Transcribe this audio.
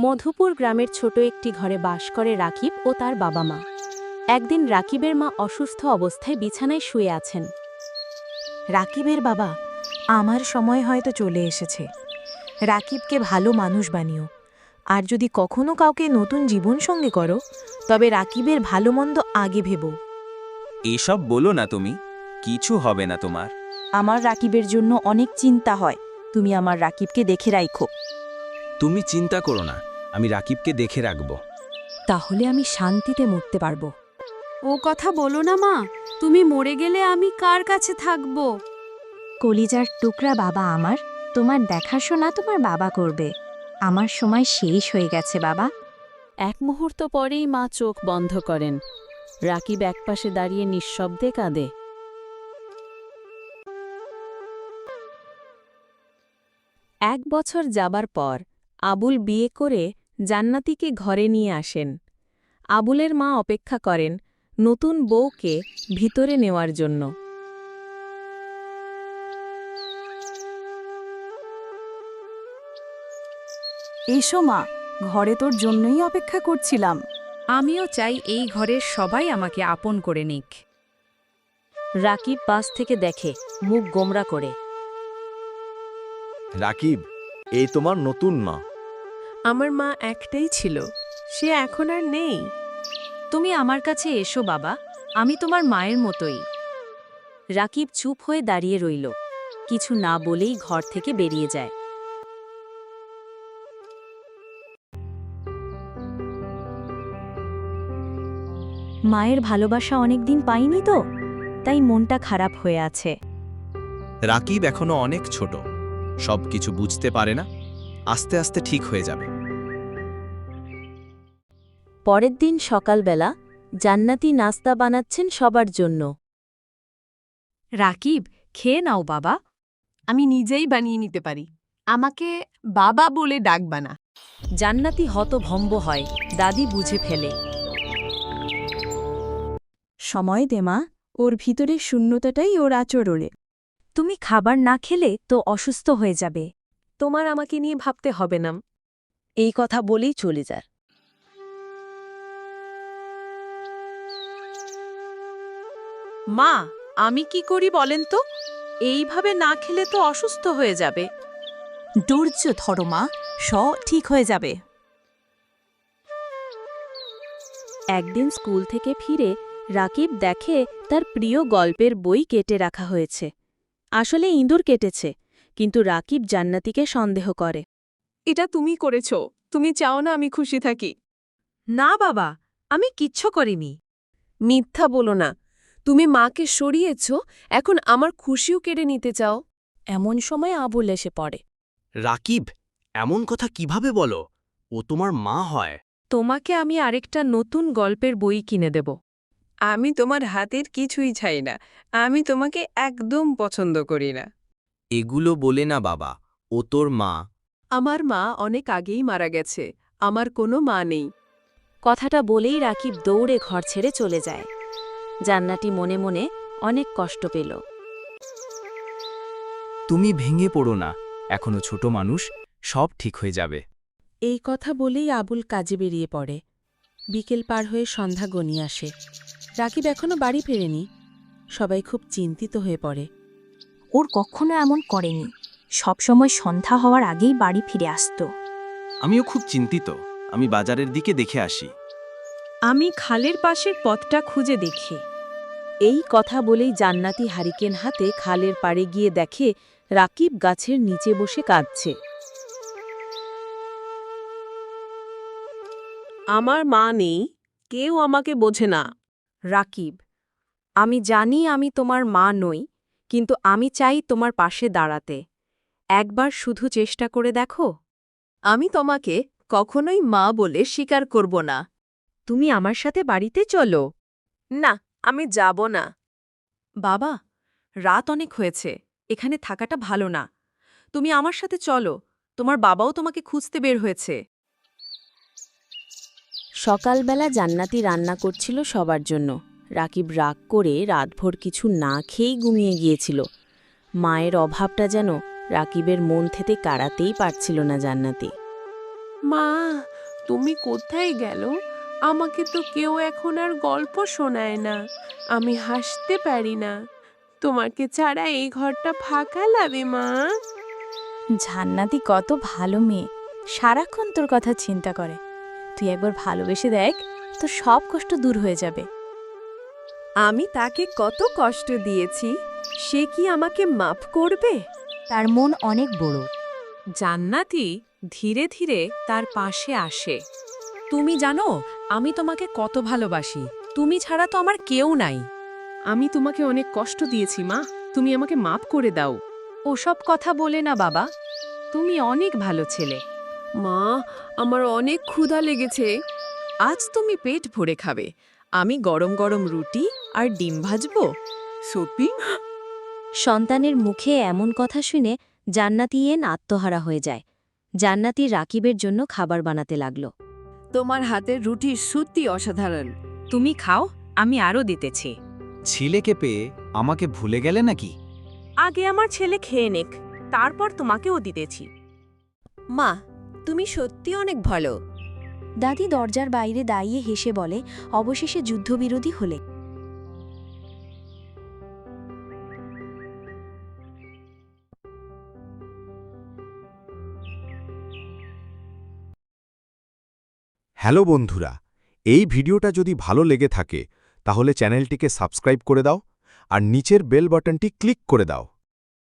মধুপুর গ্রামের ছোট একটি ঘরে বাস করে রাকিব ও তার বাবা মা। একদিন রাকিবের মা অসুস্থ অবস্থায় বিছানায় শুয়ে আছেন। রাকিবের বাবা, আমার সময় হয়তো চলে এসেছে। রাকিবকে ভালো মানুষ বানিও। আর যদি কখনো কাউকে নতুন জীবনসঙ্গী করো, তবে রাকিবের ভালো মন্দ আগে ভেবো। এসব বলো না তুমি, কিছু হবে না তোমার। আমার রাকিবের জন্য অনেক চিন্তা হয়। তুমি আমার রাকিবকে দেখে রাখো। তুমি চিন্তা করো না, আমি রাকিবকে দেখে রাখব। তাহলে আমি শান্তিতে মরতে পারবো। ও কথা বলো না মা, তুমি মরে গেলে আমি কার কাছে থাকব? কলিজার টুকরা বাবা আমার, তোমার দেখাশোনা তোমার বাবা করবে। আমার সময় শেষ হয়ে গেছে বাবা। এক মুহূর্ত পরেই মা চোখ বন্ধ করেন। রাকিব একপাশে দাঁড়িয়ে নিঃশব্দে কাঁদে। 1 বছর যাবার পর আবুল বিয়ে করে জান্নাতীকে ঘরে নিয়ে আসেন। আবুলের মা অপেক্ষা করেন নতুন বউকে ভিতরে নেওয়ার জন্য। এসো মা, ঘরে তোর জন্যই অপেক্ষা করছিলাম। আমিও চাই এই ঘরের সবাই আমাকে আপন করে নিক। রাকিব পাশ থেকে দেখে, মুখ গোমরা করে। রাকিব, এই তোমার নতুন মা। আমার মা একটাই ছিল, সে এখন আর নেই। তুমি আমার কাছে এসো বাবা, আমি তোমার মায়ের মতোই। রাকিব চুপ হয়ে দাঁড়িয়ে রইল, কিছু না বলেই ঘর থেকে বেরিয়ে যায়। মায়ের ভালোবাসা অনেকদিন পাইনি তো, তাই মনটা খারাপ হয়ে আছে। রাকিব এখনো অনেক ছোট, সব কিছু বুঝতে পারে না। আস্তে আস্তে ঠিক হয়ে যাবে। পরের দিন সকালবেলা জান্নাতি নাস্তা বানাচ্ছেন সবার জন্য। রাকিব, খেয়ে নাও বাবা। আমি নিজেই বানিয়ে নিতে পারি, আমাকে বাবা বলে ডাকবা না। জান্নাতি হতভম্ব হয়, দাদি বুঝে ফেলে। সময় দে মা, ওর ভিতরে শূন্যতাটাই ওর আচরণে। তুমি খাবার না খেলে তো অসুস্থ হয়ে যাবে। তোমার আমাকে নিয়ে ভাবতে হবে না। এই কথা বলেই চলে যায়। মা, আমি কি করি বলেন তো? এইভাবে না খেলে তো অসুস্থ হয়ে যাবে। ধৈর্য ধরো মা, ঠিক হয়ে যাবে। একদিন স্কুল থেকে ফিরে রাকিব দেখে তার প্রিয় গল্পের বই কেটে রাখা হয়েছে। আসলে ইঁদুর কেটেছে, কিন্তু রাকিব জান্নাতীকে সন্দেহ করে। এটা তুমি করেছ, তুমি চাও না আমি খুশি থাকি। না বাবা, আমি কিচ্ছু করিনি। মিথ্যা বলো না, তুমি মাকে সরিয়েছ, এখন আমার খুশিও কেড়ে নিতে চাও। এমন সময় আবুল এসে পড়ে। রাকিব, এমন কথা কিভাবে বলো? ও তোমার মা হয়। তোমাকে আমি আরেকটা নতুন গল্পের বই কিনে দেব। আমি তোমার হাতের কিছুই চাই না, আমি তোমাকে একদম পছন্দ করি না। এগুলো বলে না বাবা, ও তোর মা। আমার মা অনেক আগেই মারা গেছে, আমার কোনো মা নেই। কথাটা বলেই রাকিব দৌড়ে ঘর ছেড়ে চলে যায়। জান্নাতি মনে মনে অনেক কষ্ট পেল। তুমি ভেঙে পড়ো না, এখনো ছোট মানুষ, সব ঠিক হয়ে যাবে। এই কথা বলেই আবুল কাজে বেরিয়ে পড়ে। বিকেল পার হয়ে সন্ধ্যা গনিয়ে আসে। রাকিব এখনো বাড়ি ফেরেনি। সবাই খুব চিন্তিত হয়ে পড়ে। ওর কখনো এমন করেনি, সবসময় সন্ধ্যা হওয়ার আগেই বাড়ি ফিরে আসতো। আমিও খুব চিন্তিত, আমি বাজারের দিকে দেখে আসি। আমি খালের পাশের পথটা খুঁজে দেখি। এই কথা বলেই জান্নাতি হারিকেন হাতে খালের পাড়ে গিয়ে দেখে রাকিব গাছের নিচে বসে কাঁদছে। আমার মা নেই, কেউ আমাকে বোঝে না। রাকিব, আমি জানি আমি তোমার মা নই, কিন্তু আমি চাই তোমার পাশে দাঁড়াতে। একবার শুধু চেষ্টা করে দেখো। আমি তোমাকে কখনোই মা বলে স্বীকার করব না। তুমি আমার সাথে বাড়িতে চলো। না, আমি যাব না। বাবা, রাত অনেক হয়েছে, এখানে থাকাটা ভালো না। তুমি আমার সাথে চলো, তোমার বাবাও তোমাকে খুঁজতে বের হয়েছে। সকালবেলা জান্নাতি রান্না করছিল সবার জন্য। রাকিব রাগ করে রাতভর কিছু না খেয়েই ঘুমিয়ে গিয়েছিল। মায়ের অভাবটা যেন রাকিবের মন থেকে কাড়াতেই পারছিল না জান্নাতি। মা, তুমি কোথায় গেল? আমাকে তো কেউ এখন আর গল্প শোনায় না, আমি হাসতে পারি না। তোমাকে ছাড়া এই ঘরটা ফাঁকা লাগে মা। জান্নাতি কত ভালো মেয়ে, সারাক্ষণ তোর কথা চিন্তা করে। তুই একবার ভালোবেসে দেখ, তোর সব কষ্ট দূর হয়ে যাবে। আমি তাকে কত কষ্ট দিয়েছি, সে কি আমাকে মাফ করবে? তার মন অনেক বড়। জান্নাতি ধীরে ধীরে তার পাশে আসে। তুমি জানো আমি তোমাকে কত ভালোবাসি, তুমি ছাড়া তো আমার কেউ নাই। আমি তোমাকে অনেক কষ্ট দিয়েছি মা, তুমি আমাকে মাফ করে দাও। ওসব কথা বলে না বাবা, তুমি অনেক ভালো ছেলে। মা, আমার অনেক ক্ষুধা লেগেছে। আজ তুমি পেট ভরে খাবে, আমি গরম গরম রুটি আর ডিম ভাজবো। সত্যি? সন্তানের মুখে এমন কথা শুনে জান্নাতি আত্মহারা হয়ে যায়। জান্নাতি রাকিবের জন্য খাবার বানাতে লাগল। তোমার হাতের রুটি সত্যি অসাধারণ। তুমি খাও, আমি আরও দিতেছি। ছেলেকে পেয়ে আমাকে ভুলে গেলে নাকি? আগে আমার ছেলে খেয়ে নেক, তারপর তোমাকেও দিতেছি। মা, তুমি সত্যি অনেক ভালো। দাদি দরজার বাইরে দাঁড়িয়ে হেসে বলে, অবশেষে যুদ্ধবিরোধী হলে। হ্যালো বন্ধুরা, এই ভিডিওটা যদি ভালো লেগে থাকে তাহলে চ্যানেলটিকে সাবস্ক্রাইব করে দাও আর নিচের বেল বাটনটি ক্লিক করে দাও।